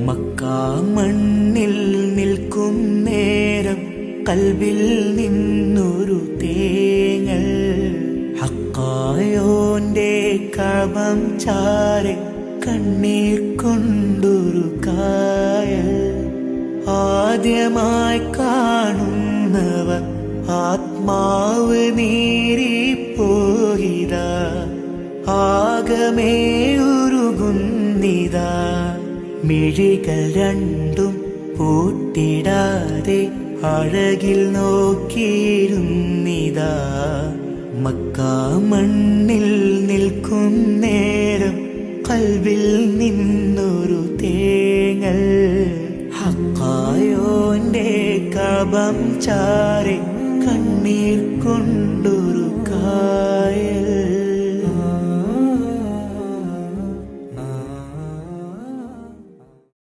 മക്കാ മണ്ണിൽ നിൽക്കും നേരം കൽബിൽ നിന്നൊരു തേങ്ങൽ ഹക്കായോന്റെ കഅബം ചാരെ കണ്ണീർ കൊണ്ടൊരു കായൽ. ആദ്യമായി കാണുന്നവർ ആത്മാവ് നീറിപ്പോയിതാ, ആകമേ ഉരുകുന്നിതാ. മിഴികൾ രണ്ടും പൂട്ടിടാതെ അഴകിൽ നോക്കിയിരുന്നിതാ. മക്കാ മണ്ണിൽ നിൽക്കും നേരം കൽബിൽ നിന്നൊരു തേങ്ങൽ ഹക്കായോന്റെ കഅബം ചാരെ കണ്ണീർ കൊണ്ടൊരു കായൽ.